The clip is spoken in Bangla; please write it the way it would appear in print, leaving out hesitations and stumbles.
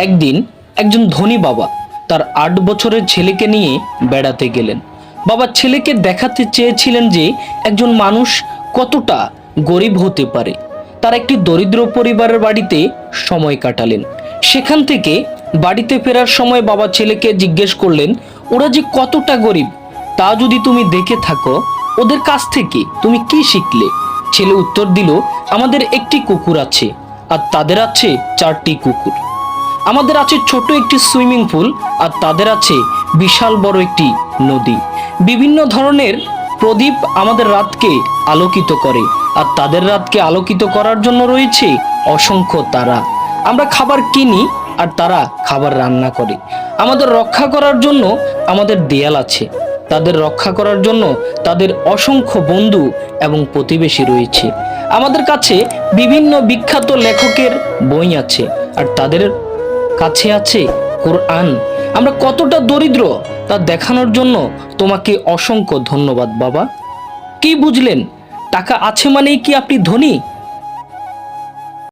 একদিন একজন ধনী বাবা তার ৮ বছরের ছেলেকে নিয়ে বেড়াতে গেলেন। বাবা ছেলেকে দেখাতে চেয়েছিলেন যে একজন মানুষ কতটা গরিব হতে পারে। তার একটি দরিদ্র পরিবারের বাড়িতে সময় কাটালেন। সেখান থেকে বাড়িতে ফেরার সময় বাবা ছেলেকে জিজ্ঞেস করলেন, ওরা যে কতটা গরিব তা যদি তুমি দেখে থাকো, ওদের কাছ থেকে তুমি কি শিখলে? ছেলে উত্তর দিল, আমাদের একটি কুকুর আছে আর তাদের আছে 4টি কুকুর। আমাদের আছে ছোট একটি সুইমিং পুল আর তাদের আছে বিশাল বড় একটি নদী। বিভিন্ন ধরনের প্রদীপ আমাদের রাতকে আলোকিত করে আর তাদের রাতকে আলোকিত করার জন্য রয়েছে অসংখ্য তারা। আমরা খাবার কিনি আর তারা খাবার রান্না করে। আমাদের রক্ষা করার জন্য আমাদের দেয়াল আছে, তাদের রক্ষা করার জন্য তাদের অসংখ্য বন্ধু এবং প্রতিবেশী রয়েছে। আমাদের কাছে বিভিন্ন বিখ্যাত লেখকের বই আছে আর তাদের কাছে আছে কোরআন। আমরা কতটা দরিদ্র তা দেখানোর জন্য তোমাকে অসংখ্য ধন্যবাদ বাবা। কি বুঝলেন? টাকা আছে মানেই কি আপনি ধনী?